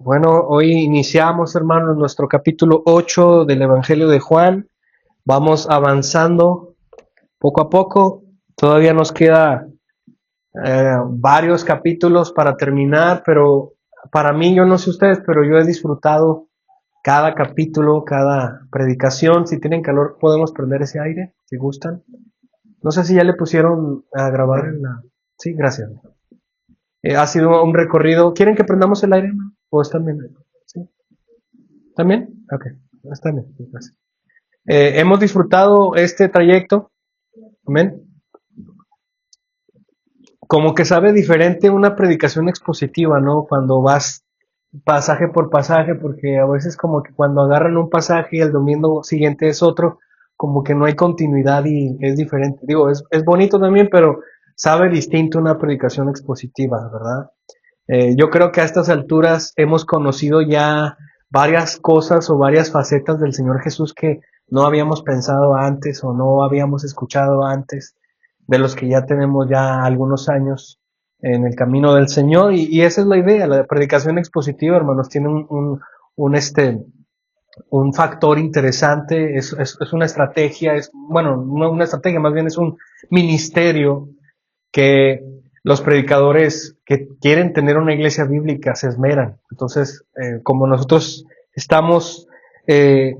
Bueno, hoy iniciamos, hermanos, nuestro capítulo 8 del Evangelio de Juan. Vamos avanzando poco a poco. Todavía nos queda varios capítulos para terminar, pero para mí, yo no sé ustedes, pero yo he disfrutado cada capítulo, cada predicación. Si tienen calor, podemos prender ese aire, si gustan. No sé si ya le pusieron a grabar en la... Sí, gracias. Ha sido un recorrido. ¿Quieren que prendamos el aire? ¿O están bien? ¿Sí? ¿También? Ok, está bien. Gracias. Hemos disfrutado este trayecto, amén. Como que sabe diferente una predicación expositiva, ¿no? Cuando vas pasaje por pasaje, porque a veces como que cuando agarran un pasaje y el domingo siguiente es otro, como que no hay continuidad y es diferente. Digo, es bonito también, pero sabe distinto una predicación expositiva, ¿verdad? Yo creo que a estas alturas hemos conocido ya varias cosas o varias facetas del Señor Jesús que no habíamos pensado antes o no habíamos escuchado antes, de los que ya tenemos ya algunos años en el camino del Señor. Y esa es la idea, la predicación expositiva, hermanos, tiene un factor interesante, es una estrategia, bueno, no una estrategia, más bien es un ministerio que los predicadores que quieren tener una iglesia bíblica se esmeran. Entonces, como nosotros estamos eh,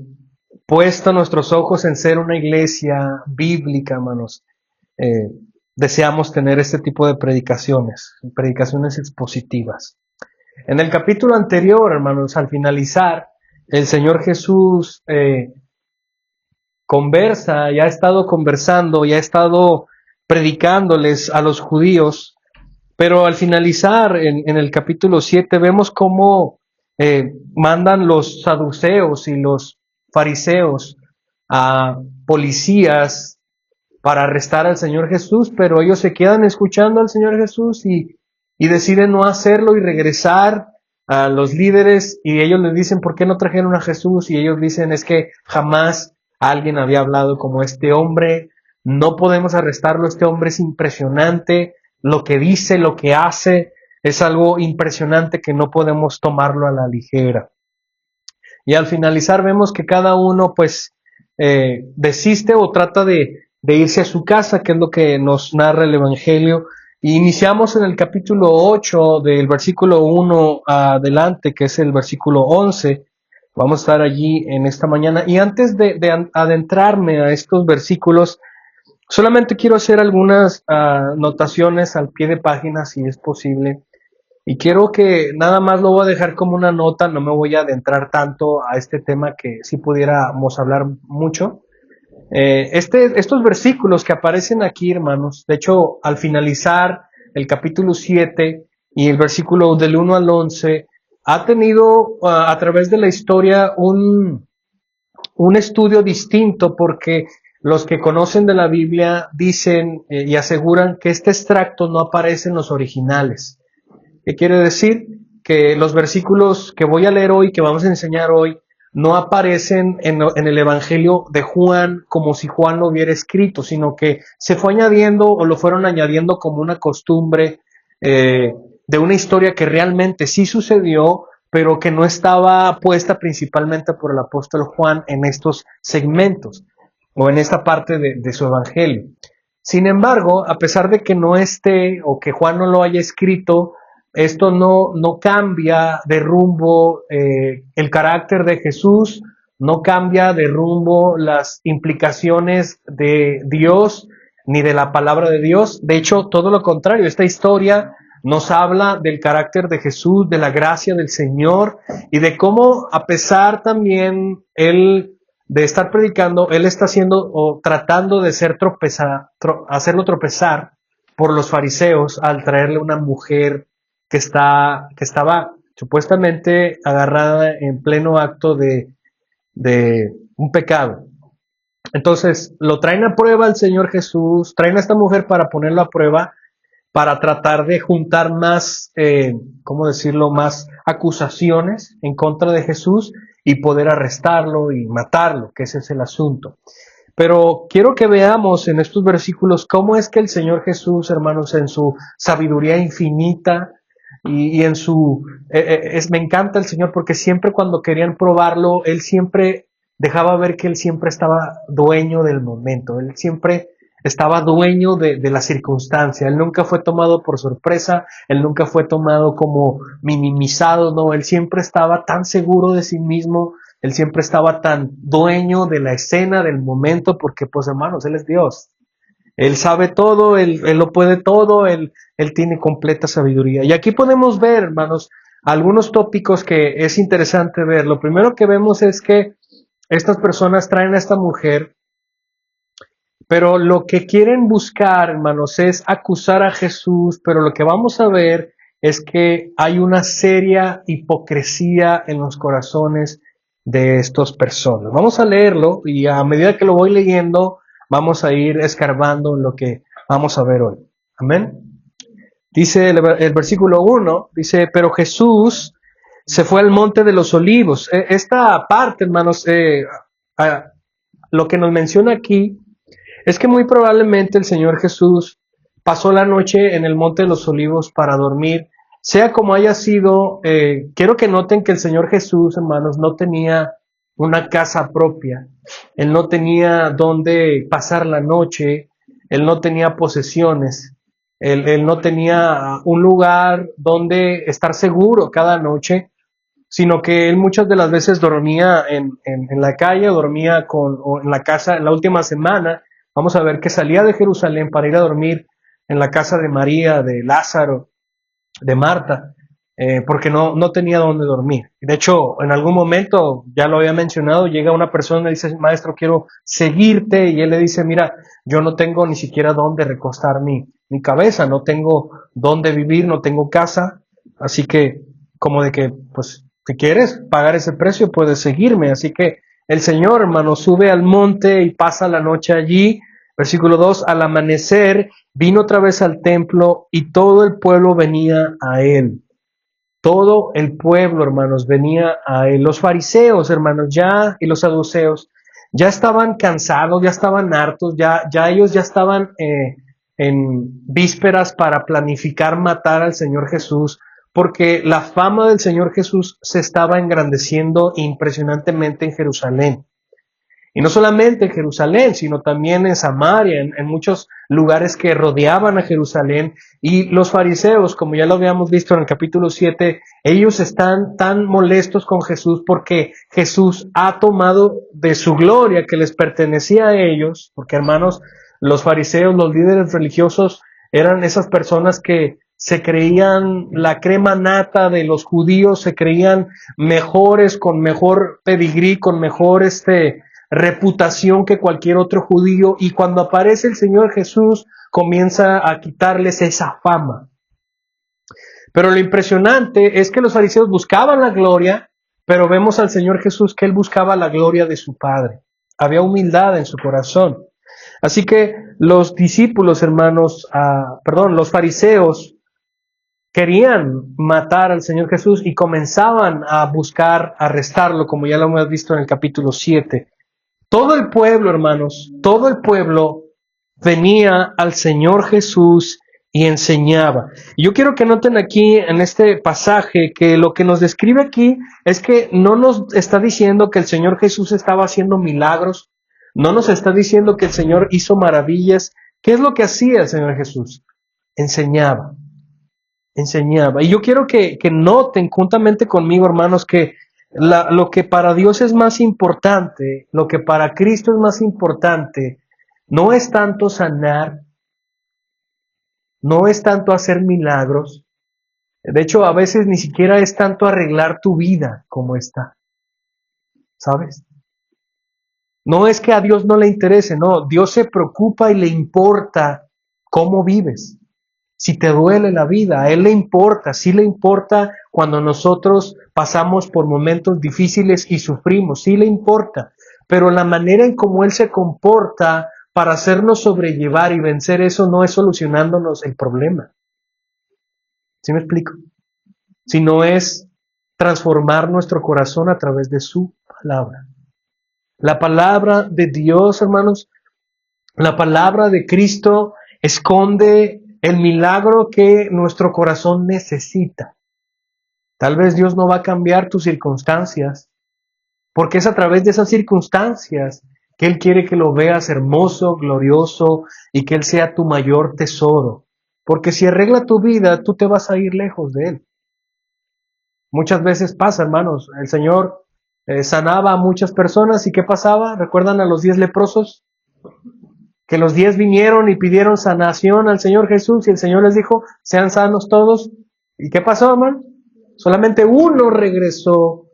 puestos nuestros ojos en ser una iglesia bíblica, hermanos, eh, deseamos tener este tipo de predicaciones expositivas. En el capítulo anterior, hermanos, al finalizar, el Señor Jesús conversa, ya ha estado conversando, ya ha estado predicándoles a los judíos, pero al finalizar en el capítulo 7 vemos cómo mandan los saduceos y los fariseos a policías para arrestar al Señor Jesús, pero ellos se quedan escuchando al Señor Jesús y deciden no hacerlo y regresar a los líderes, y ellos les dicen, ¿por qué no trajeron a Jesús? Y ellos dicen, es que jamás alguien había hablado como este hombre, no podemos arrestarlo, este hombre es impresionante, lo que dice, lo que hace, es algo impresionante que no podemos tomarlo a la ligera. Y al finalizar vemos que cada uno pues desiste o trata de irse a su casa, que es lo que nos narra el Evangelio. Y iniciamos en el capítulo 8 del versículo 1 adelante, que es el versículo 11. Vamos a estar allí en esta mañana. Y antes de adentrarme a estos versículos, solamente quiero hacer algunas anotaciones al pie de página, si es posible. Y quiero que nada más lo voy a dejar como una nota, no me voy a adentrar tanto a este tema que sí pudiéramos hablar mucho. Estos versículos que aparecen aquí, hermanos, de hecho, al finalizar el capítulo 7 y el versículo del 1 al 11, ha tenido a través de la historia un estudio distinto, porque los que conocen de la Biblia dicen y aseguran que este extracto no aparece en los originales. ¿Qué quiere decir? Que los versículos que voy a leer hoy, que vamos a enseñar hoy, no aparecen en el Evangelio de Juan como si Juan lo hubiera escrito, sino que se fue añadiendo o lo fueron añadiendo como una costumbre de una historia que realmente sí sucedió, pero que no estaba puesta principalmente por el apóstol Juan en estos segmentos o en esta parte de su Evangelio. Sin embargo, a pesar de que no esté o que Juan no lo haya escrito, esto no cambia de rumbo el carácter de Jesús, no cambia de rumbo las implicaciones de Dios ni de la palabra de Dios. De hecho, todo lo contrario, esta historia nos habla del carácter de Jesús, de la gracia del Señor y de cómo, a pesar también de estar predicando, él está haciendo o tratando de hacerlo tropezar por los fariseos al traerle una mujer que estaba supuestamente agarrada en pleno acto de un pecado. Entonces, lo traen a prueba al Señor Jesús, traen a esta mujer para ponerlo a prueba, para tratar de juntar más, ¿cómo decirlo?, más acusaciones en contra de Jesús y poder arrestarlo y matarlo, que ese es el asunto. Pero quiero que veamos en estos versículos cómo es que el Señor Jesús, hermanos, en su sabiduría infinita, y en su... me encanta el Señor porque siempre cuando querían probarlo, Él siempre dejaba ver que Él siempre estaba dueño del momento, Él siempre estaba dueño de la circunstancia, Él nunca fue tomado por sorpresa, Él nunca fue tomado como minimizado, no, Él siempre estaba tan seguro de sí mismo, Él siempre estaba tan dueño de la escena, del momento, porque pues hermanos, Él es Dios. Él sabe todo, él lo puede todo, él tiene completa sabiduría. Y aquí podemos ver, hermanos, algunos tópicos que es interesante ver. Lo primero que vemos es que estas personas traen a esta mujer, pero lo que quieren buscar, hermanos, es acusar a Jesús, pero lo que vamos a ver es que hay una seria hipocresía en los corazones de estas personas. Vamos a leerlo y a medida que lo voy leyendo, vamos a ir escarbando en lo que vamos a ver hoy. Amén. Dice el versículo 1, dice, pero Jesús se fue al monte de los olivos. Esta parte, hermanos, lo que nos menciona aquí es que muy probablemente el Señor Jesús pasó la noche en el Monte de los Olivos para dormir. Sea como haya sido, quiero que noten que el Señor Jesús, hermanos, no tenía una casa propia. Él no tenía dónde pasar la noche. Él no tenía posesiones. Él no tenía un lugar donde estar seguro cada noche, sino que él muchas de las veces dormía en la calle, o en la casa. En la última semana vamos a ver que salía de Jerusalén para ir a dormir en la casa de María, de Lázaro, de Marta, porque no tenía dónde dormir. De hecho, en algún momento, ya lo había mencionado, llega una persona y dice, maestro, quiero seguirte, y él le dice, mira, yo no tengo ni siquiera dónde recostar mi cabeza, no tengo dónde vivir, no tengo casa, así que, como de que, pues, si quieres pagar ese precio, puedes seguirme. Así que el Señor, hermano, sube al monte y pasa la noche allí. Versículo 2, al amanecer vino otra vez al templo y todo el pueblo venía a él. Todo el pueblo, hermanos, venía a él. Los fariseos, hermanos, ya, y los saduceos, ya estaban cansados, ya estaban hartos, ya ellos ya estaban en vísperas para planificar matar al Señor Jesús, porque la fama del Señor Jesús se estaba engrandeciendo impresionantemente en Jerusalén. Y no solamente en Jerusalén, sino también en Samaria, en muchos lugares que rodeaban a Jerusalén. Y los fariseos, como ya lo habíamos visto en el capítulo 7, ellos están tan molestos con Jesús porque Jesús ha tomado de su gloria que les pertenecía a ellos, porque hermanos, los fariseos, los líderes religiosos, eran esas personas que se creían la crema nata de los judíos, se creían mejores, con mejor pedigrí, con mejor reputación que cualquier otro judío, y cuando aparece el Señor Jesús comienza a quitarles esa fama. Pero lo impresionante es que los fariseos buscaban la gloria, pero vemos al Señor Jesús que él buscaba la gloria de su Padre. Había humildad en su corazón. Así que los discípulos, hermanos, los fariseos querían matar al Señor Jesús y comenzaban a buscar arrestarlo, como ya lo hemos visto en el capítulo 7. Todo el pueblo, hermanos, todo el pueblo venía al Señor Jesús y enseñaba. Y yo quiero que noten aquí en este pasaje que lo que nos describe aquí es que no nos está diciendo que el Señor Jesús estaba haciendo milagros, no nos está diciendo que el Señor hizo maravillas. ¿Qué es lo que hacía el Señor Jesús? Enseñaba. Y yo quiero que noten juntamente conmigo, hermanos, que lo que para Dios es más importante, lo que para Cristo es más importante, no es tanto sanar, no es tanto hacer milagros. De hecho, a veces ni siquiera es tanto arreglar tu vida como está, ¿sabes? No es que a Dios no le interese, no, Dios se preocupa y le importa cómo vives. Si te duele la vida, a Él le importa, sí le importa cuando nosotros pasamos por momentos difíciles y sufrimos, sí le importa, pero la manera en cómo Él se comporta para hacernos sobrellevar y vencer eso no es solucionándonos el problema. ¿Sí me explico? Sino es transformar nuestro corazón a través de su palabra. La palabra de Dios, hermanos, la palabra de Cristo esconde el milagro que nuestro corazón necesita. Tal vez Dios no va a cambiar tus circunstancias, porque es a través de esas circunstancias que Él quiere que lo veas hermoso, glorioso y que Él sea tu mayor tesoro. Porque si arregla tu vida, tú te vas a ir lejos de Él. Muchas veces pasa, hermanos, el Señor sanaba a muchas personas y ¿qué pasaba? ¿Recuerdan a los 10 leprosos? Que los 10 vinieron y pidieron sanación al Señor Jesús y el Señor les dijo, sean sanos todos. ¿Y qué pasó, hermano? Solamente uno regresó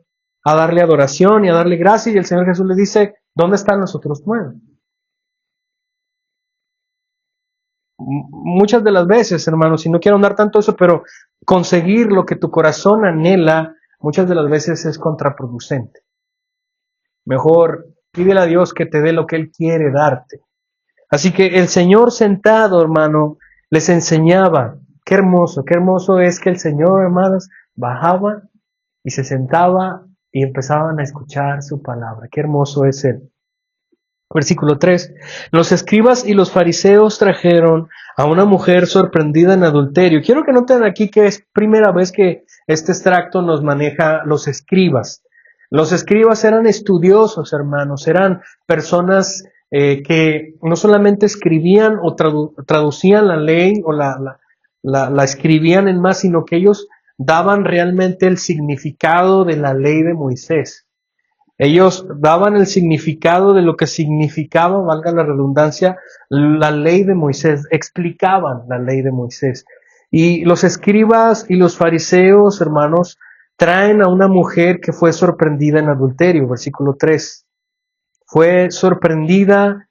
a darle adoración y a darle gracia y el Señor Jesús le dice, ¿dónde están los otros 9? Muchas de las veces, hermanos, y no quiero andar tanto eso, pero conseguir lo que tu corazón anhela, muchas de las veces es contraproducente. Mejor pídele a Dios que te dé lo que Él quiere darte. Así que el Señor sentado, hermano, les enseñaba. Qué hermoso es que el Señor, hermanos, bajaba y se sentaba y empezaban a escuchar su palabra. Qué hermoso es Él. Versículo 3. Los escribas y los fariseos trajeron a una mujer sorprendida en adulterio. Quiero que noten aquí que es primera vez que este extracto nos maneja los escribas. Los escribas eran estudiosos, hermanos, eran personas que no solamente escribían o traducían la ley o la escribían en más, sino que ellos daban realmente el significado de la ley de Moisés. Ellos daban el significado de lo que significaba, valga la redundancia, la ley de Moisés, explicaban la ley de Moisés. Y los escribas y los fariseos, hermanos, traen a una mujer que fue sorprendida en adulterio, versículo 3. Fue sorprendida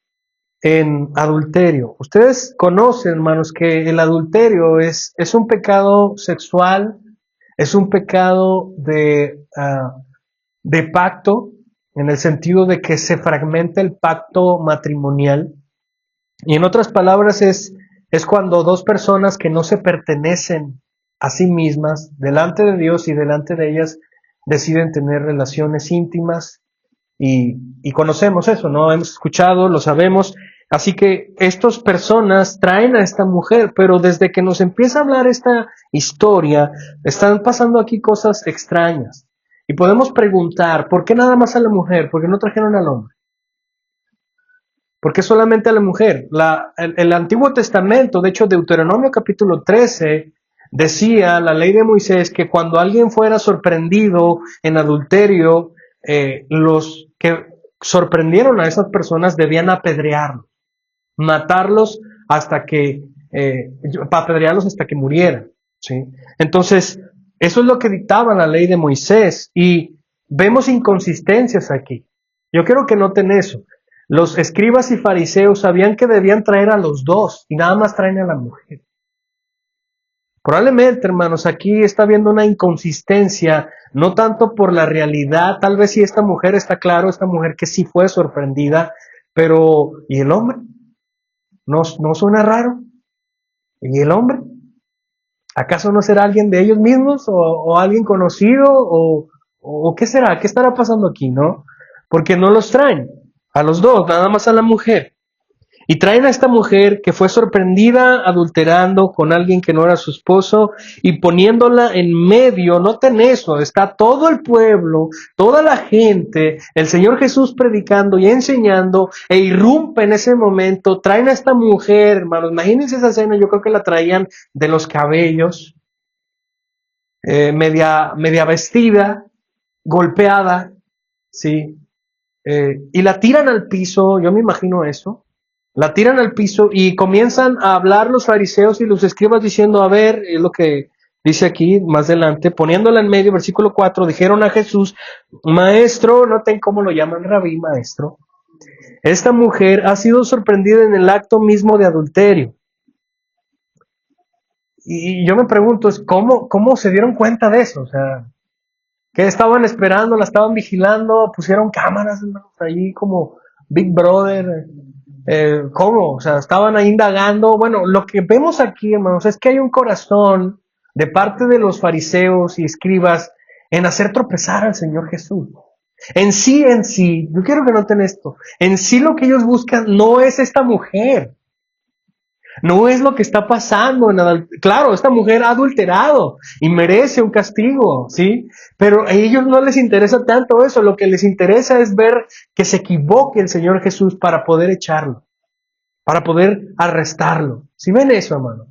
en adulterio. Ustedes conocen, hermanos, que el adulterio es un pecado sexual, es un pecado de pacto, en el sentido de que se fragmenta el pacto matrimonial. Y en otras palabras es cuando dos personas que no se pertenecen a sí mismas, delante de Dios y delante de ellas, deciden tener relaciones íntimas y conocemos eso, ¿no? Hemos escuchado, lo sabemos. Así que estas personas traen a esta mujer, pero desde que nos empieza a hablar esta historia, están pasando aquí cosas extrañas. Y podemos preguntar, ¿por qué nada más a la mujer? ¿Por qué no trajeron al hombre? ¿Por qué solamente a la mujer? El Antiguo Testamento, de hecho Deuteronomio capítulo 13, decía la ley de Moisés que cuando alguien fuera sorprendido en adulterio, los que sorprendieron a esas personas debían apedrearlos, matarlos apedrearlos hasta que murieran, ¿sí? Entonces, eso es lo que dictaba la ley de Moisés y vemos inconsistencias aquí. Yo quiero que noten eso. Los escribas y fariseos sabían que debían traer a los dos y nada más traen a la mujer. Probablemente, hermanos, aquí está habiendo una inconsistencia, no tanto por la realidad, tal vez si esta mujer está claro, esta mujer que sí fue sorprendida, pero ¿y el hombre? ¿No suena raro? ¿Y el hombre? ¿Acaso no será alguien de ellos mismos o alguien conocido o qué será? ¿Qué estará pasando aquí, no? Porque no los traen a los dos, nada más a la mujer. Y traen a esta mujer que fue sorprendida adulterando con alguien que no era su esposo y poniéndola en medio. Noten eso, está todo el pueblo, toda la gente, el Señor Jesús predicando y enseñando e irrumpe en ese momento. Traen a esta mujer, hermanos, imagínense esa escena, yo creo que la traían de los cabellos, media vestida, golpeada, ¿sí? Y la tiran al piso, yo me imagino eso. La tiran al piso y comienzan a hablar los fariseos y los escribas diciendo, a ver, es lo que dice aquí más adelante, poniéndola en medio, versículo 4, dijeron a Jesús, maestro, noten cómo lo llaman rabí, maestro, esta mujer ha sido sorprendida en el acto mismo de adulterio. Y yo me pregunto, ¿cómo se dieron cuenta de eso? O sea, ¿qué estaban esperando? ¿La estaban vigilando? ¿Pusieron cámaras, hermanos, ahí como Big Brother? ¿Cómo? O sea, estaban ahí indagando. Bueno, lo que vemos aquí, hermanos, es que hay un corazón de parte de los fariseos y escribas en hacer tropezar al Señor Jesús. En sí, yo quiero que noten esto, en sí lo que ellos buscan no es esta mujer. No es lo que está pasando. Claro, esta mujer ha adulterado y merece un castigo, ¿sí? Pero a ellos no les interesa tanto eso. Lo que les interesa es ver que se equivoque el Señor Jesús para poder echarlo, para poder arrestarlo. ¿Sí ven eso, hermano?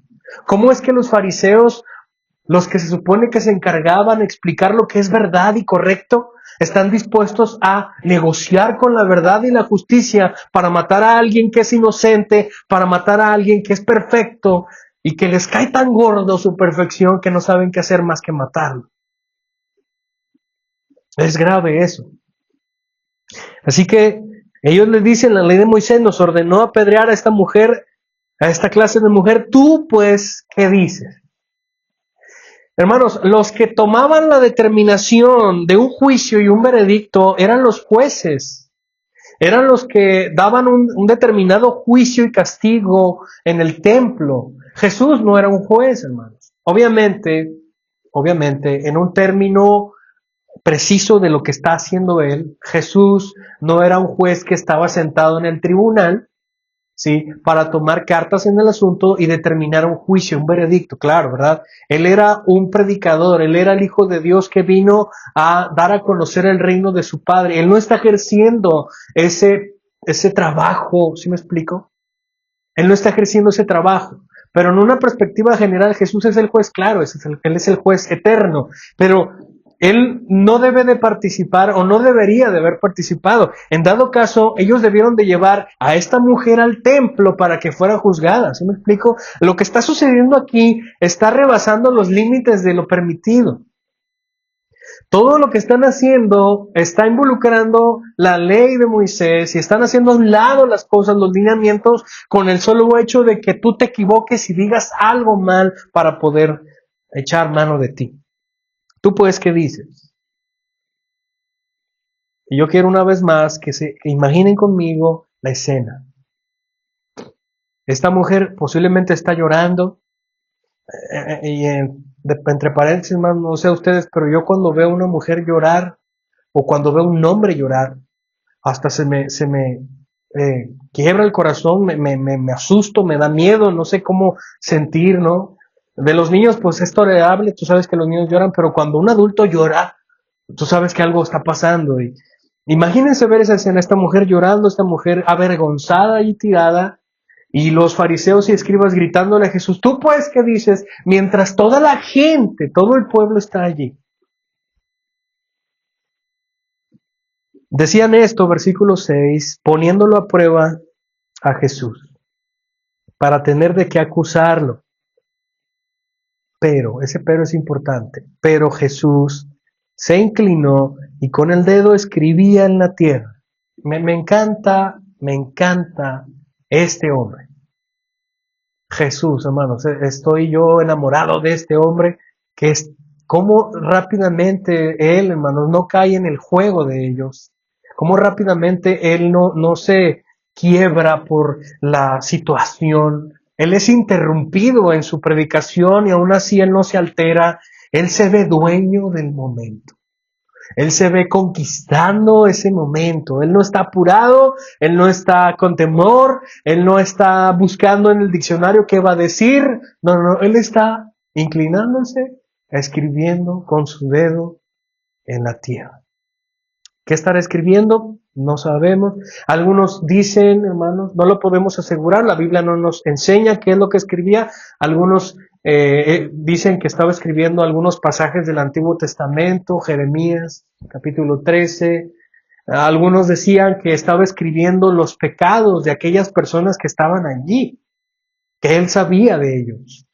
¿Cómo es que los fariseos, los que se supone que se encargaban de explicar lo que es verdad y correcto, están dispuestos a negociar con la verdad y la justicia para matar a alguien que es inocente, para matar a alguien que es perfecto y que les cae tan gordo su perfección que no saben qué hacer más que matarlo? Es grave eso. Así que ellos le dicen, la ley de Moisés nos ordenó apedrear a esta mujer, a esta clase de mujer. Tú pues, ¿qué dices? Hermanos, los que tomaban la determinación de un juicio y un veredicto eran los jueces, eran los que daban un determinado juicio y castigo en el templo. Jesús no era un juez, hermanos. Obviamente, en un término preciso de lo que está haciendo él, Jesús no era un juez que estaba sentado en el tribunal, ¿sí? Para tomar cartas en el asunto y determinar un juicio, un veredicto, claro, ¿verdad? Él era un predicador, él era el Hijo de Dios que vino a dar a conocer el reino de su Padre. Él no está ejerciendo ese trabajo, ¿sí me explico? Él no está ejerciendo ese trabajo. Pero en una perspectiva general, Jesús es el juez, claro, Él es el juez eterno, pero Él no debe de participar o no debería de haber participado. En dado caso, ellos debieron de llevar a esta mujer al templo para que fuera juzgada, ¿sí me explico? Lo que está sucediendo aquí está rebasando los límites de lo permitido. Todo lo que están haciendo está involucrando la ley de Moisés y están haciendo a un lado las cosas, los lineamientos, con el solo hecho de que tú te equivoques y digas algo mal para poder echar mano de ti. ¿Tú pues qué dices? Y yo quiero una vez más que se imaginen conmigo la escena. Esta mujer posiblemente está llorando y entre paréntesis, no sé ustedes, pero yo cuando veo a una mujer llorar o cuando veo a un hombre llorar, hasta se me quiebra el corazón, me asusto, me da miedo, no sé cómo sentir, ¿no? De los niños, pues es tolerable, tú sabes que los niños lloran, pero cuando un adulto llora, tú sabes que algo está pasando. Y imagínense ver esa escena, esta mujer llorando, esta mujer avergonzada y tirada, y los fariseos y escribas gritándole a Jesús, ¿tú pues qué dices? Mientras toda la gente, todo el pueblo está allí. Decían esto, versículo 6, poniéndolo a prueba a Jesús, para tener de qué acusarlo. Pero, ese pero es importante, pero Jesús se inclinó y con el dedo escribía en la tierra. Me encanta este hombre. Jesús, hermanos, estoy yo enamorado de este hombre, que es cómo rápidamente él, hermanos, no cae en el juego de ellos, cómo rápidamente él no se quiebra por la situación, él es interrumpido en su predicación y aún así él no se altera, él se ve dueño del momento. Él se ve conquistando ese momento. Él no está apurado, él no está con temor, él no está buscando en el diccionario qué va a decir. No, él está inclinándose, escribiendo con su dedo en la tierra. ¿Qué estará escribiendo? No sabemos. Algunos dicen, hermanos, no lo podemos asegurar, la Biblia no nos enseña qué es lo que escribía. Algunos dicen que estaba escribiendo algunos pasajes del Antiguo Testamento, Jeremías, capítulo 13. Algunos decían que estaba escribiendo los pecados de aquellas personas que estaban allí, que él sabía de ellos.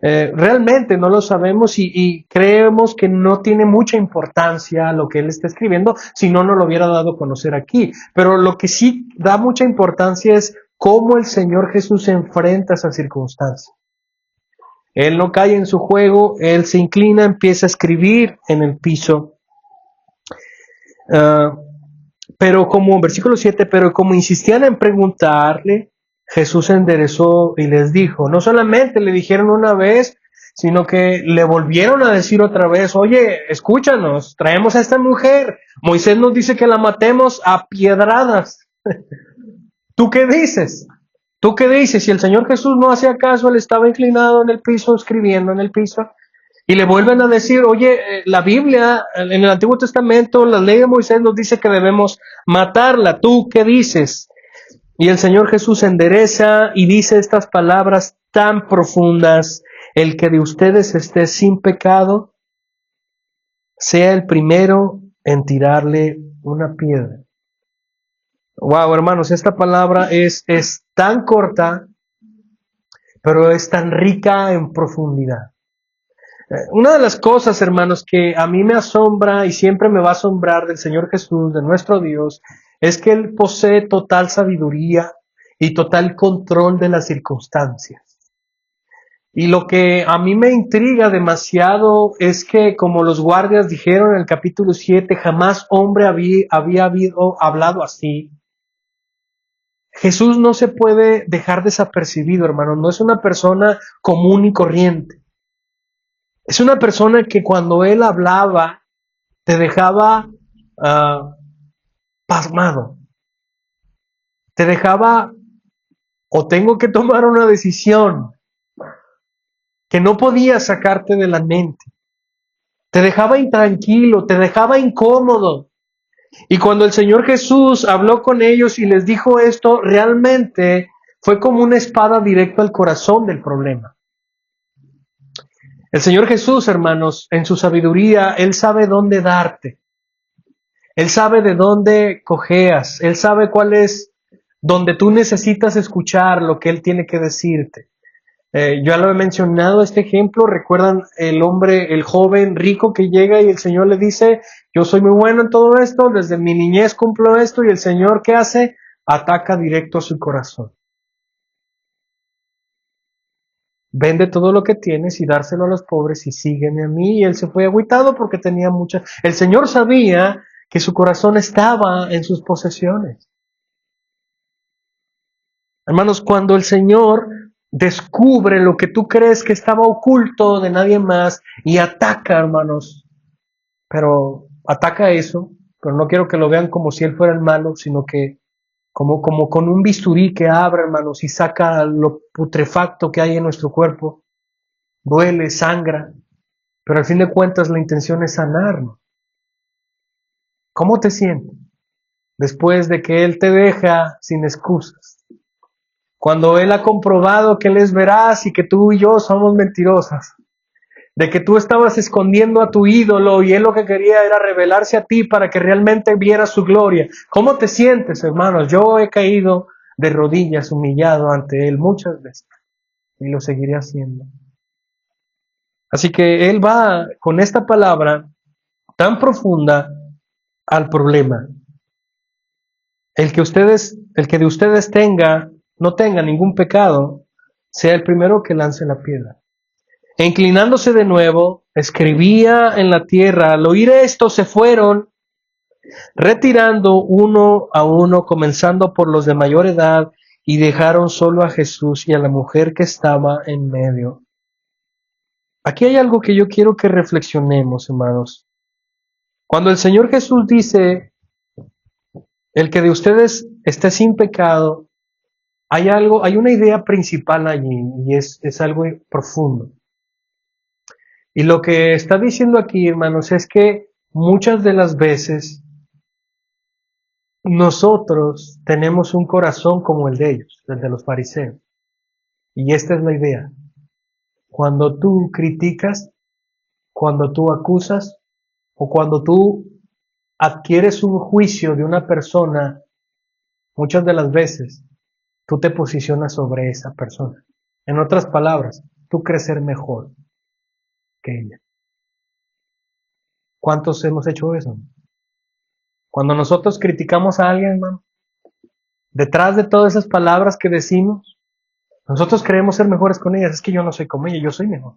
Realmente no lo sabemos y creemos que no tiene mucha importancia lo que él está escribiendo, si no lo hubiera dado a conocer aquí. Pero lo que sí da mucha importancia es cómo el Señor Jesús se enfrenta a esa circunstancia. Él no cae en su juego, él se inclina, empieza a escribir en el piso. Pero como, versículo 7, pero como insistían en preguntarle, Jesús se enderezó y les dijo, no solamente le dijeron una vez, sino que le volvieron a decir otra vez, oye, escúchanos, traemos a esta mujer, Moisés nos dice que la matemos a piedradas. ¿Tú qué dices? ¿Tú qué dices? Si el Señor Jesús no hacía caso, él estaba inclinado en el piso, escribiendo en el piso, y le vuelven a decir, oye, la Biblia, en el Antiguo Testamento, la ley de Moisés nos dice que debemos matarla. ¿Tú qué dices? Y el Señor Jesús se endereza y dice estas palabras tan profundas: el que de ustedes esté sin pecado, sea el primero en tirarle una piedra. Wow, hermanos, esta palabra es tan corta, pero es tan rica en profundidad. Una de las cosas, hermanos, que a mí me asombra y siempre me va a asombrar del Señor Jesús, de nuestro Dios, es que Él posee total sabiduría y total control de las circunstancias. Y lo que a mí me intriga demasiado es que, como los guardias dijeron en el capítulo 7, jamás hombre había hablado así. Jesús no se puede dejar desapercibido, hermano. No es una persona común y corriente. Es una persona que cuando Él hablaba te dejaba pasmado. Te dejaba, o tengo que tomar una decisión que no podía sacarte de la mente. Te dejaba intranquilo, te dejaba incómodo. Y cuando el Señor Jesús habló con ellos y les dijo esto, realmente fue como una espada directa al corazón del problema. El Señor Jesús, hermanos, en su sabiduría, Él sabe dónde darte. Él sabe de dónde cojeas. Él sabe cuál es donde tú necesitas escuchar lo que Él tiene que decirte. Ya lo he mencionado este ejemplo. ¿Recuerdan el hombre, el joven rico que llega y el Señor le dice, yo soy muy bueno en todo esto, desde mi niñez cumplo esto? Y el Señor, ¿qué hace? Ataca directo a su corazón. Vende todo lo que tienes y dárselo a los pobres y sígueme a mí. Y él se fue agüitado porque tenía muchas. El Señor sabía que su corazón estaba en sus posesiones. Hermanos, cuando el Señor descubre lo que tú crees que estaba oculto de nadie más y ataca, hermanos, pero ataca eso, pero no quiero que lo vean como si Él fuera el malo, sino que como con un bisturí que abre, hermanos, y saca lo putrefacto que hay en nuestro cuerpo. Duele, sangra, pero al fin de cuentas la intención es sanarnos. ¿Cómo te sientes después de que Él te deja sin excusas? Cuando Él ha comprobado que Él es veraz y que tú y yo somos mentirosas, de que tú estabas escondiendo a tu ídolo y Él lo que quería era revelarse a ti para que realmente vieras su gloria. ¿Cómo te sientes, hermanos? Yo he caído de rodillas, humillado ante Él muchas veces y lo seguiré haciendo. Así que Él va con esta palabra tan profunda al problema. El que de ustedes no tenga ningún pecado, sea el primero que lance la piedra. E inclinándose de nuevo, escribía en la tierra. Al oír esto se fueron, retirando uno a uno, comenzando por los de mayor edad, y dejaron solo a Jesús y a la mujer que estaba en medio. Aquí hay algo que yo quiero que reflexionemos, hermanos. Cuando el Señor Jesús dice, el que de ustedes esté sin pecado, hay una idea principal allí, y es algo profundo. Y lo que está diciendo aquí, hermanos, es que muchas de las veces nosotros tenemos un corazón como el de ellos, el de los fariseos. Y esta es la idea. Cuando tú criticas, cuando tú acusas, o cuando tú adquieres un juicio de una persona, muchas de las veces tú te posicionas sobre esa persona. En otras palabras, tú crees ser mejor que ella. ¿Cuántos hemos hecho eso? Cuando nosotros criticamos a alguien, hermano, detrás de todas esas palabras que decimos, nosotros creemos ser mejores con ellas. Es que yo no soy como ella, yo soy mejor.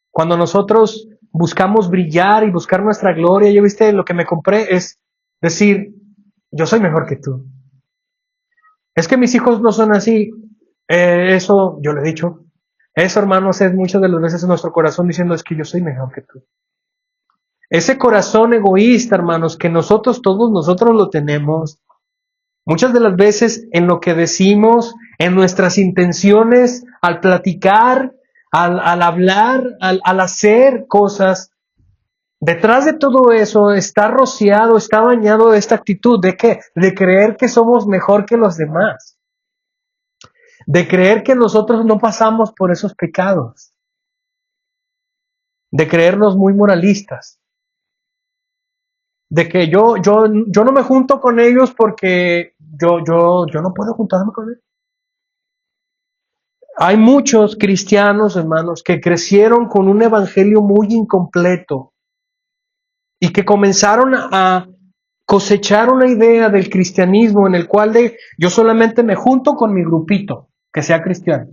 Cuando nosotros buscamos brillar y buscar nuestra gloria, yo viste, lo que me compré es decir, yo soy mejor que tú. Es que mis hijos no son así. Eso yo le he dicho. Eso, hermanos, es muchas de las veces en nuestro corazón diciendo, es que yo soy mejor que tú. Ese corazón egoísta, hermanos, que todos nosotros lo tenemos, Muchas de las veces en lo que decimos, en nuestras intenciones, al platicar, al hablar, al hacer cosas, detrás de todo eso está rociado, está bañado de esta actitud de que, de creer que somos mejor que los demás, de creer que nosotros no pasamos por esos pecados, de creernos muy moralistas, de que yo no me junto con ellos porque yo no puedo juntarme con ellos. Hay muchos cristianos, hermanos, que crecieron con un evangelio muy incompleto y que comenzaron a cosechar una idea del cristianismo en el cual yo solamente me junto con mi grupito que sea cristiano,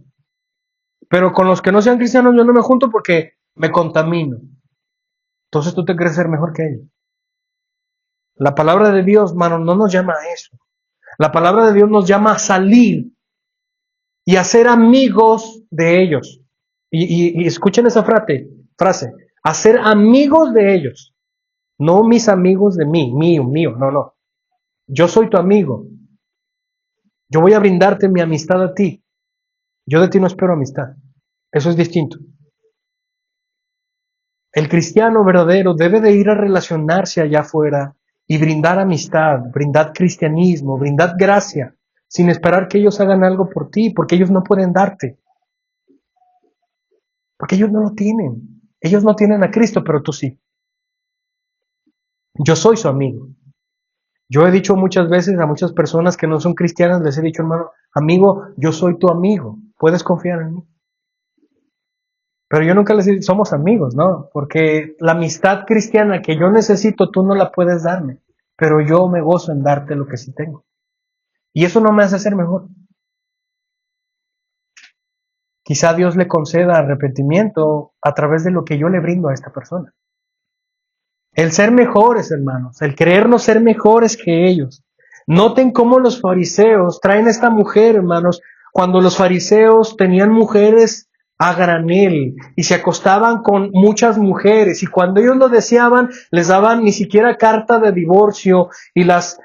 pero con los que no sean cristianos yo no me junto porque me contamino. Entonces tú te crees ser mejor que ellos. La palabra de Dios, hermano, no nos llama a eso. La palabra de Dios nos llama a salir y a ser amigos de ellos. Y escuchen esa frase, a ser amigos de ellos. No mis amigos de mí, mío, no. Yo soy tu amigo. Yo voy a brindarte mi amistad a ti. Yo de ti no espero amistad. Eso es distinto. El cristiano verdadero debe de ir a relacionarse allá afuera y brindar amistad, brindar cristianismo, brindar gracia, sin esperar que ellos hagan algo por ti, porque ellos no pueden darte. Porque ellos no lo tienen. Ellos no tienen a Cristo, pero tú sí. Yo soy su amigo. Yo he dicho muchas veces a muchas personas que no son cristianas, les he dicho, hermano, amigo, yo soy tu amigo. Puedes confiar en mí. Pero yo nunca les digo, somos amigos, ¿no? Porque la amistad cristiana que yo necesito, tú no la puedes darme. Pero yo me gozo en darte lo que sí tengo. Y eso no me hace ser mejor. Quizá Dios le conceda arrepentimiento a través de lo que yo le brindo a esta persona. El ser mejores, hermanos, el creernos ser mejores que ellos. Noten cómo los fariseos traen a esta mujer, hermanos, cuando los fariseos tenían mujeres a granel y se acostaban con muchas mujeres y cuando ellos lo deseaban les daban ni siquiera carta de divorcio y las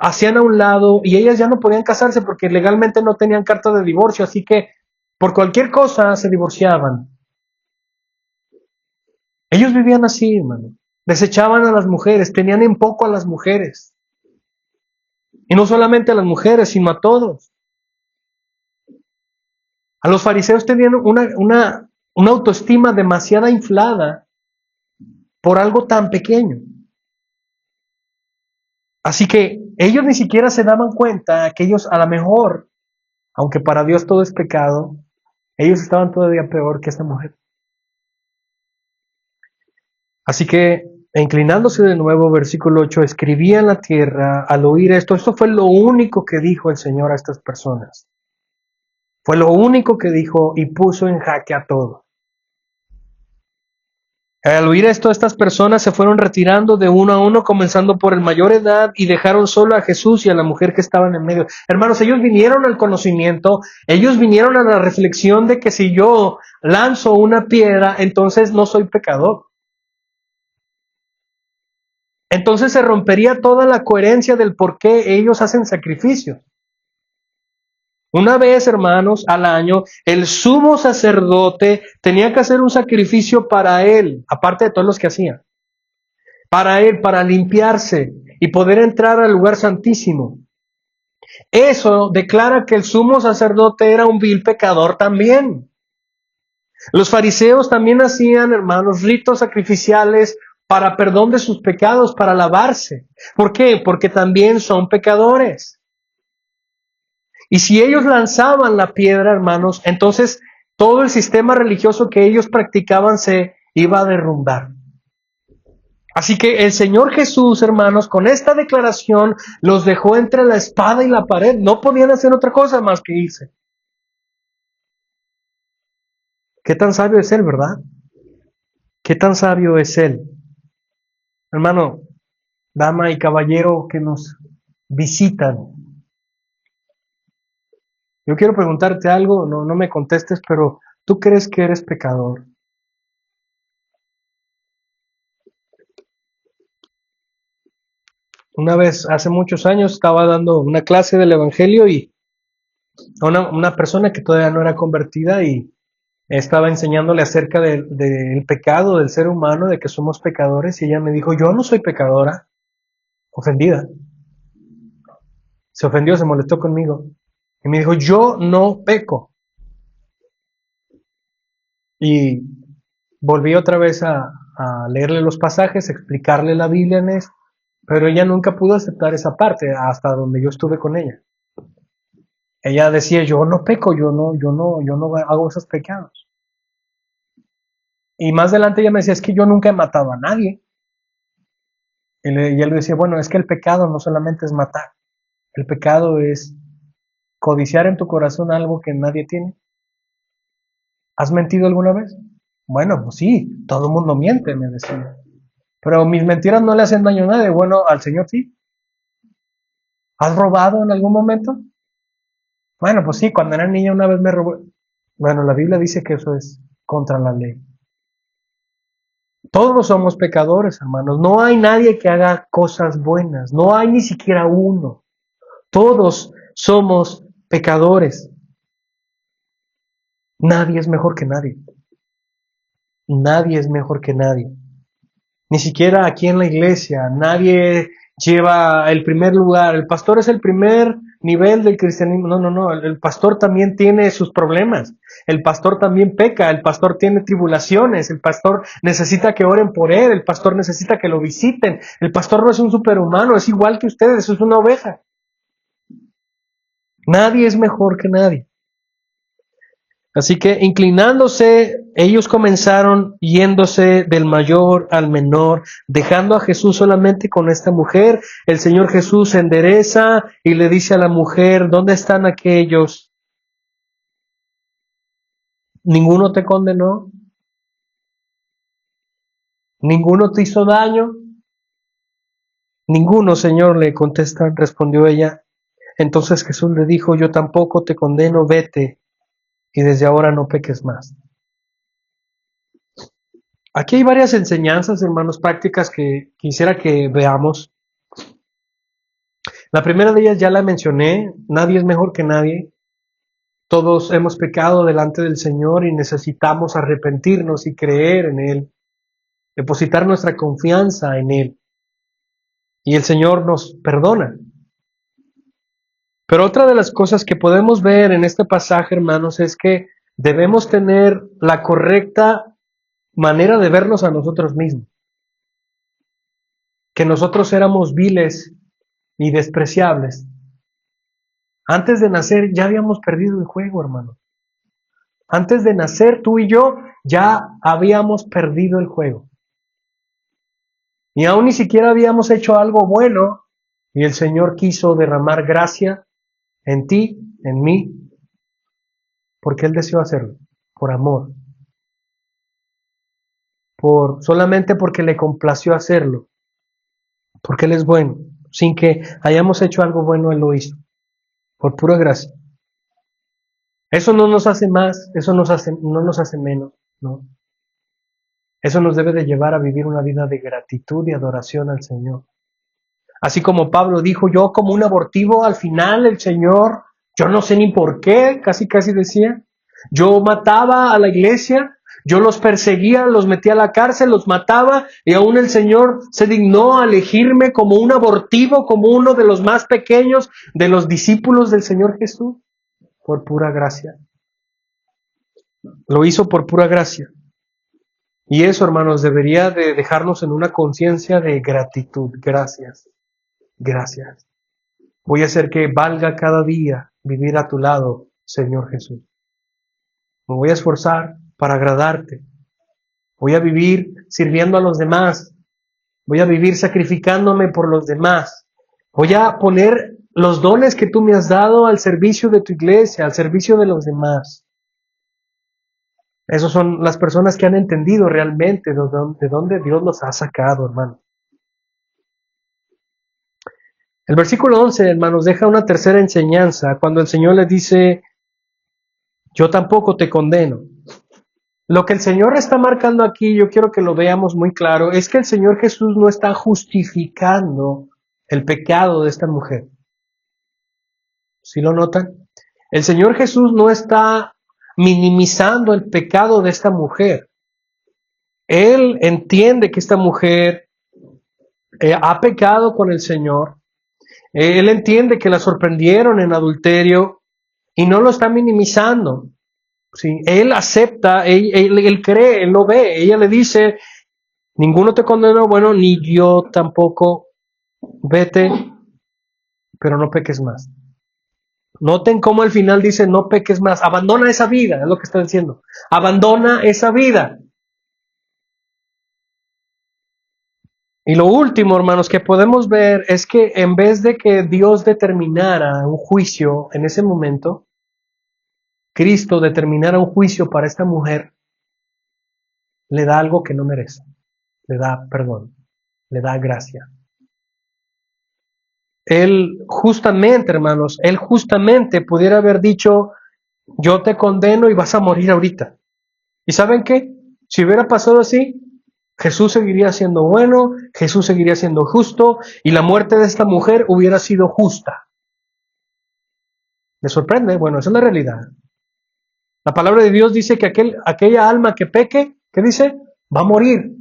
hacían a un lado y ellas ya no podían casarse porque legalmente no tenían carta de divorcio, así que por cualquier cosa se divorciaban. Ellos vivían así, hermano. Desechaban a las mujeres, tenían en poco a las mujeres. Y no solamente a las mujeres, sino a todos. A los fariseos tenían una autoestima demasiado inflada por algo tan pequeño. Así que ellos ni siquiera se daban cuenta que ellos a lo mejor, aunque para Dios todo es pecado, ellos estaban todavía peor que esta mujer. Así que, inclinándose de nuevo, versículo 8, escribía en la tierra al oír esto. Esto fue lo único que dijo el Señor a estas personas. Fue lo único que dijo y puso en jaque a todos. Al oír esto, estas personas se fueron retirando de uno a uno, comenzando por el mayor edad, y dejaron solo a Jesús y a la mujer que estaban en medio. Hermanos, ellos vinieron al conocimiento, ellos vinieron a la reflexión de que si yo lanzo una piedra, entonces no soy pecador. Entonces se rompería toda la coherencia del por qué ellos hacen sacrificios. Una vez, hermanos, al año, el sumo sacerdote tenía que hacer un sacrificio para él, aparte de todos los que hacía. Para él, para limpiarse y poder entrar al lugar santísimo. Eso declara que el sumo sacerdote era un vil pecador también. Los fariseos también hacían, hermanos, ritos sacrificiales para perdón de sus pecados, para lavarse. ¿Por qué? Porque también son pecadores. Y si ellos lanzaban la piedra, hermanos, entonces todo el sistema religioso que ellos practicaban se iba a derrumbar. Así que el Señor Jesús, hermanos, con esta declaración los dejó entre la espada y la pared. No podían hacer otra cosa más que irse. ¿Qué tan sabio es Él, verdad? ¿Qué tan sabio es Él? Hermano, dama y caballero que nos visitan. Yo quiero preguntarte algo, no me contestes, pero ¿tú crees que eres pecador? Una vez, hace muchos años, estaba dando una clase del Evangelio y una persona que todavía no era convertida y estaba enseñándole acerca del pecado del ser humano, de que somos pecadores, y ella me dijo, yo no soy pecadora, ofendida. Se ofendió, se molestó conmigo. Y me dijo, yo no peco. Y volví otra vez a leerle los pasajes, explicarle la Biblia en eso, pero ella nunca pudo aceptar esa parte hasta donde yo estuve con ella. Ella decía, yo no peco, yo no hago esos pecados. Y más adelante ella me decía, es que yo nunca he matado a nadie. Y él le decía, bueno, es que el pecado no solamente es matar, el pecado es codiciar en tu corazón algo que nadie tiene. ¿Has mentido alguna vez? Bueno, pues sí, todo el mundo miente, me decía. Pero mis mentiras no le hacen daño a nadie. Bueno, al Señor sí. ¿Has robado en algún momento? Bueno, pues sí, cuando era niña una vez me robó. Bueno, la Biblia dice que eso es contra la ley. Todos somos pecadores, hermanos. No hay nadie que haga cosas buenas. No hay ni siquiera uno. Todos somos pecadores. Nadie es mejor que nadie. Nadie es mejor que nadie. Ni siquiera aquí en la iglesia. Nadie lleva el primer lugar. El pastor es el primer nivel del cristianismo. No, no, no. El pastor también tiene sus problemas. El pastor también peca. El pastor tiene tribulaciones. El pastor necesita que oren por él. El pastor necesita que lo visiten. El pastor no es un superhumano. Es igual que ustedes. Es una oveja. Nadie es mejor que nadie. Así que inclinándose, ellos comenzaron yéndose del mayor al menor, dejando a Jesús solamente con esta mujer. El Señor Jesús se endereza y le dice a la mujer, ¿dónde están aquellos? ¿Ninguno te condenó? ¿Ninguno te hizo daño? Ninguno, Señor, le contesta, respondió ella. Entonces Jesús le dijo, yo tampoco te condeno, vete y desde ahora no peques más. Aquí hay varias enseñanzas, hermanos, prácticas que quisiera que veamos. La primera de ellas ya la mencioné, nadie es mejor que nadie. Todos hemos pecado delante del Señor y necesitamos arrepentirnos y creer en Él, depositar nuestra confianza en Él. Y el Señor nos perdona. Pero otra de las cosas que podemos ver en este pasaje, hermanos, es que debemos tener la correcta manera de vernos a nosotros mismos. Que nosotros éramos viles y despreciables. Antes de nacer ya habíamos perdido el juego, hermano. Antes de nacer, tú y yo ya habíamos perdido el juego. Y aún ni siquiera habíamos hecho algo bueno, y el Señor quiso derramar gracia en ti, en mí, porque Él deseó hacerlo, por amor. Solamente porque le complació hacerlo, porque Él es bueno. Sin que hayamos hecho algo bueno, Él lo hizo, por pura gracia. Eso no nos hace más, eso no nos hace menos, ¿no? Eso nos debe de llevar a vivir una vida de gratitud y adoración al Señor. Así como Pablo dijo, yo como un abortivo, al final el Señor, yo no sé ni por qué, casi decía, yo mataba a la iglesia, yo los perseguía, los metía a la cárcel, los mataba, y aún el Señor se dignó a elegirme como un abortivo, como uno de los más pequeños de los discípulos del Señor Jesús, por pura gracia. Lo hizo por pura gracia. Y eso, hermanos, debería de dejarnos en una conciencia de gratitud. Gracias. Gracias. Voy a hacer que valga cada día vivir a tu lado, Señor Jesús. Me voy a esforzar para agradarte. Voy a vivir sirviendo a los demás. Voy a vivir sacrificándome por los demás. Voy a poner los dones que tú me has dado al servicio de tu iglesia, al servicio de los demás. Esas son las personas que han entendido realmente de dónde Dios los ha sacado, hermano. El versículo 11, hermanos, deja una tercera enseñanza cuando el Señor les dice, yo tampoco te condeno. Lo que el Señor está marcando aquí, yo quiero que lo veamos muy claro, es que el Señor Jesús no está justificando el pecado de esta mujer. ¿Sí lo notan? El Señor Jesús no está minimizando el pecado de esta mujer. Él entiende que esta mujer ha pecado con el Señor. Él entiende que la sorprendieron en adulterio y no lo está minimizando. ¿Sí? Él acepta, él cree, él lo ve. Ella le dice, ninguno te condenó, bueno, ni yo tampoco. Vete, pero no peques más. Noten cómo al final dice, no peques más. Abandona esa vida, es lo que está diciendo. Abandona esa vida. Y lo último, hermanos, que podemos ver es que en vez de que Dios determinara un juicio en ese momento, Cristo determinara un juicio para esta mujer, le da algo que no merece. Le da perdón, le da gracia. Él justamente, hermanos, él justamente pudiera haber dicho, yo te condeno y vas a morir ahorita. ¿Y saben qué? Si hubiera pasado así, Jesús seguiría siendo bueno, Jesús seguiría siendo justo y la muerte de esta mujer hubiera sido justa. ¿Le sorprende? Bueno, esa es la realidad. La palabra de Dios dice que aquella alma que peque, ¿qué dice? Va a morir.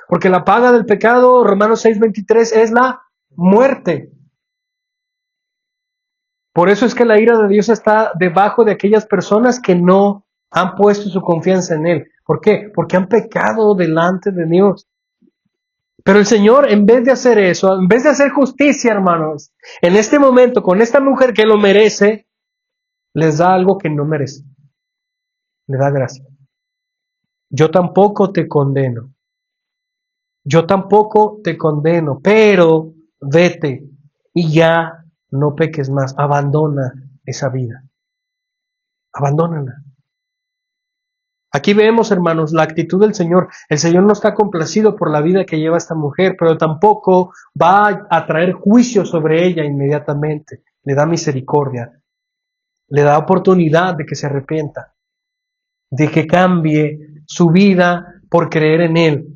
Porque la paga del pecado, Romanos 6:23, es la muerte. Por eso es que la ira de Dios está debajo de aquellas personas que no han puesto su confianza en Él. ¿Por qué? Porque han pecado delante de Dios. Pero el Señor, en vez de hacer eso, en vez de hacer justicia, hermanos, en este momento, con esta mujer que lo merece, les da algo que no merece. Le da gracia. Yo tampoco te condeno. Yo tampoco te condeno, pero vete y ya no peques más. Abandona esa vida. Abandónala. Aquí vemos, hermanos, la actitud del Señor. El Señor no está complacido por la vida que lleva esta mujer, pero tampoco va a traer juicio sobre ella inmediatamente. Le da misericordia. Le da oportunidad de que se arrepienta, de que cambie su vida por creer en Él.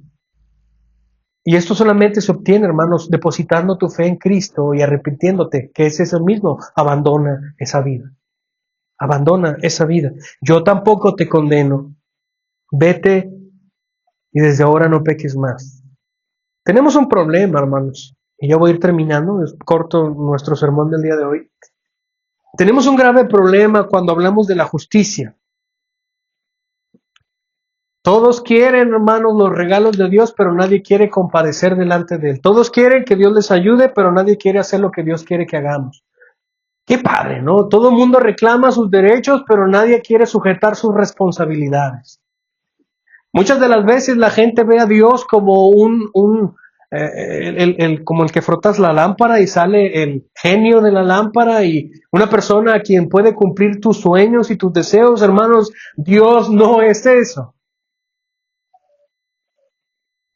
Y esto solamente se obtiene, hermanos, depositando tu fe en Cristo y arrepintiéndote, que es eso mismo. Abandona esa vida. Abandona esa vida. Yo tampoco te condeno. Vete y desde ahora no peques más. Tenemos un problema, hermanos, y ya voy a ir terminando, es corto nuestro sermón del día de hoy. Tenemos un grave problema cuando hablamos de la justicia. Todos quieren, hermanos, los regalos de Dios, pero nadie quiere compadecer delante de Él. Todos quieren que Dios les ayude, pero nadie quiere hacer lo que Dios quiere que hagamos. Qué padre, ¿no? Todo el mundo reclama sus derechos, pero nadie quiere sujetar sus responsabilidades. Muchas de las veces la gente ve a Dios como como el que frotas la lámpara y sale el genio de la lámpara y una persona a quien puede cumplir tus sueños y tus deseos, hermanos. Dios no es eso.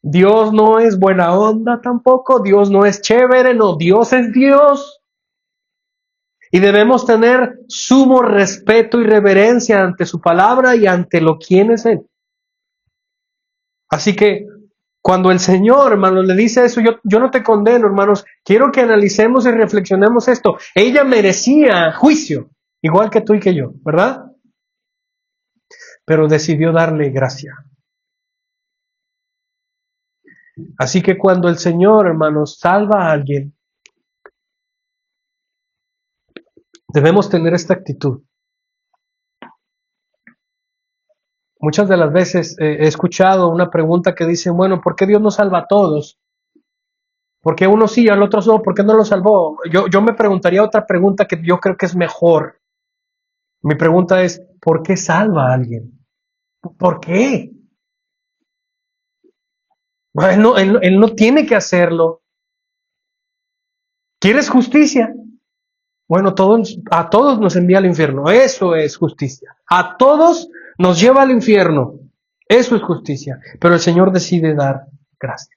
Dios no es buena onda tampoco, Dios no es chévere, no, Dios es Dios. Y debemos tener sumo respeto y reverencia ante su palabra y ante lo quién es Él. Así que cuando el Señor, hermanos, le dice eso, yo no te condeno, hermanos, quiero que analicemos y reflexionemos esto. Ella merecía juicio, igual que tú y que yo, ¿verdad? Pero decidió darle gracia. Así que cuando el Señor, hermanos, salva a alguien, debemos tener esta actitud. Muchas de las veces he escuchado una pregunta que dice, bueno, ¿por qué Dios no salva a todos? ¿Por qué unos sí y a los otros no? ¿Por qué no los salvó? Yo me preguntaría otra pregunta que yo creo que es mejor. Mi pregunta es, ¿por qué salva a alguien? ¿Por qué? Bueno, él no tiene que hacerlo. ¿Quieres justicia? Bueno, a todos nos envía al infierno. Eso es justicia. A todos nos lleva al infierno. Eso es justicia. Pero el Señor decide dar gracia.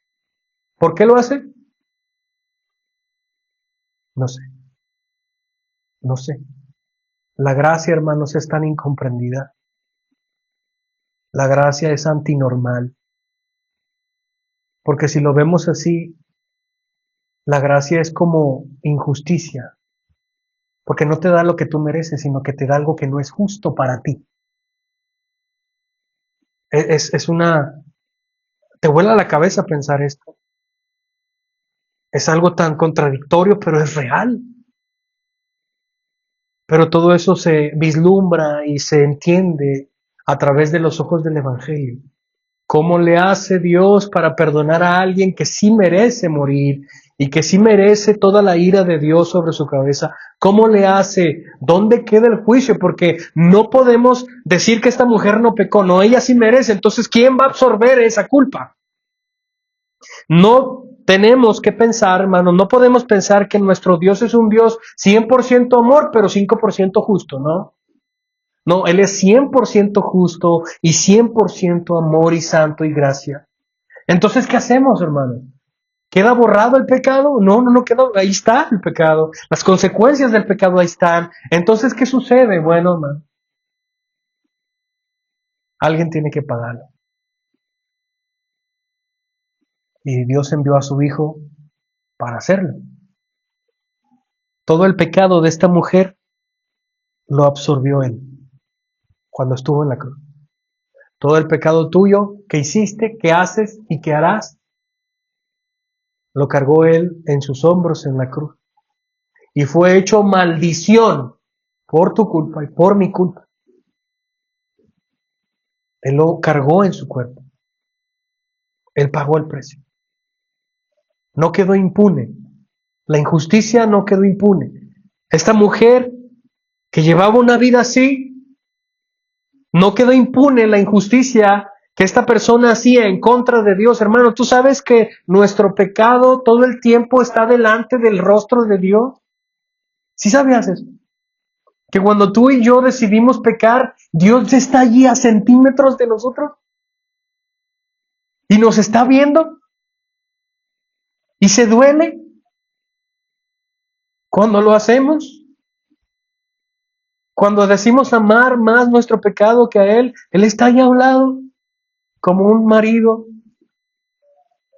¿Por qué lo hace? No sé. No sé. La gracia, hermanos, es tan incomprendida. La gracia es antinormal. Porque si lo vemos así, La gracia es como injusticia, porque no te da lo que tú mereces, sino que te da algo que no es justo para ti. Es una... Te vuela la cabeza pensar esto. Es algo tan contradictorio, pero es real. Pero todo eso se vislumbra y se entiende a través de los ojos del Evangelio. ¿Cómo le hace Dios para perdonar a alguien que sí merece morir y que sí merece toda la ira de Dios sobre su cabeza? ¿Cómo le hace? ¿Dónde queda el juicio? Porque no podemos decir que esta mujer no pecó, no, ella sí merece. Entonces, ¿quién va a absorber esa culpa? No tenemos que pensar, hermanos, no podemos pensar que nuestro Dios es un Dios 100% amor, pero 5% justo, ¿no? No, Él es 100% justo y 100% amor y santo y gracia. Entonces, ¿qué hacemos, hermano? ¿Queda borrado el pecado? No quedó, ahí está el pecado. Las consecuencias del pecado ahí están. Entonces, ¿qué sucede? Bueno, hermano, alguien tiene que pagarlo. Y Dios envió a su Hijo para hacerlo. Todo el pecado de esta mujer lo absorbió Él cuando estuvo en la cruz. Todo el pecado tuyo que hiciste, que haces y que harás, lo cargó Él en sus hombros en la cruz. Y fue hecho maldición por tu culpa y por mi culpa. Él lo cargó en su cuerpo. Él pagó el precio. No quedó impune. La injusticia no quedó impune. Esta mujer que llevaba una vida así, no quedó impune la injusticia que esta persona hacía en contra de Dios. Hermano, ¿tú sabes que nuestro pecado todo el tiempo está delante del rostro de Dios? ¿Sí sabías eso? Que cuando tú y yo decidimos pecar, Dios está allí a centímetros de nosotros y nos está viendo y se duele cuando lo hacemos. Cuando decimos amar más nuestro pecado que a Él está allí a un lado, como un marido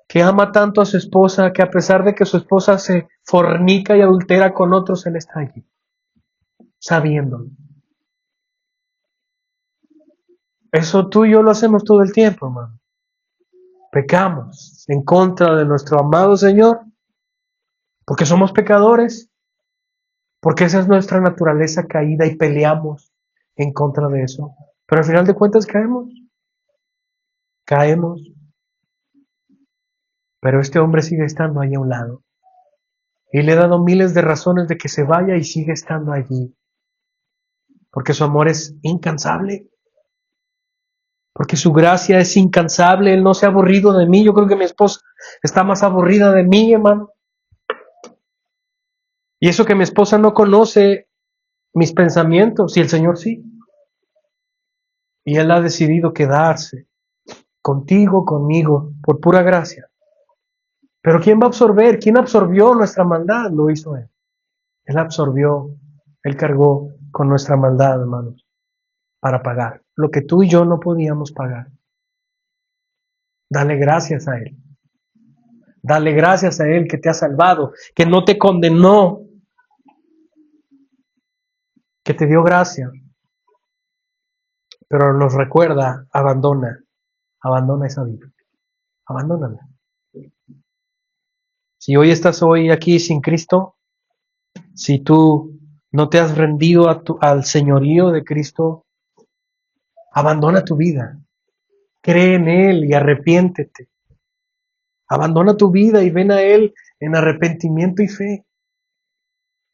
que ama tanto a su esposa, que a pesar de que su esposa se fornica y adultera con otros, Él está allí, sabiéndolo. Eso tú y yo lo hacemos todo el tiempo, hermano. Pecamos en contra de nuestro amado Señor, porque somos pecadores, porque esa es nuestra naturaleza caída y peleamos en contra de eso. Pero al final de cuentas caemos. Pero este hombre sigue estando ahí a un lado. Y le he dado miles de razones de que se vaya y sigue estando allí. Porque su amor es incansable. Porque su gracia es incansable. Él no se ha aburrido de mí. Yo creo que mi esposa está más aburrida de mí, hermano. Y eso que mi esposa no conoce mis pensamientos y el Señor sí. Y Él ha decidido quedarse contigo, conmigo, por pura gracia. Pero ¿quién va a absorber? ¿Quién absorbió nuestra maldad? Lo hizo Él. Él absorbió, Él cargó con nuestra maldad, hermanos, para pagar lo que tú y yo no podíamos pagar. Dale gracias a Él. Dale gracias a Él que te ha salvado, que no te condenó, que te dio gracia. Pero nos recuerda, abandona esa vida. Abandónala. Si hoy estás aquí sin Cristo, si tú no te has rendido al señorío de Cristo, abandona tu vida. Cree en Él y arrepiéntete. Abandona tu vida y ven a Él en arrepentimiento y fe.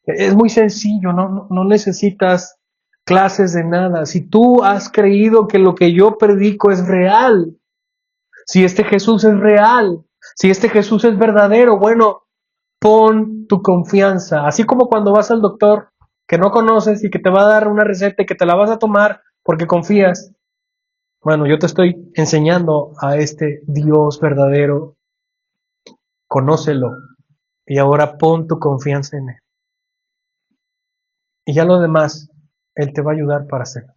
Es muy sencillo, no necesitas clases de nada. Si tú has creído que lo que yo predico es real, si este Jesús es real, si este Jesús es verdadero, bueno, pon tu confianza. Así como cuando vas al doctor que no conoces y que te va a dar una receta y que te la vas a tomar porque confías. Bueno, yo te estoy enseñando a este Dios verdadero. Conócelo y ahora pon tu confianza en Él. Y ya lo demás, Él te va a ayudar para hacerlo.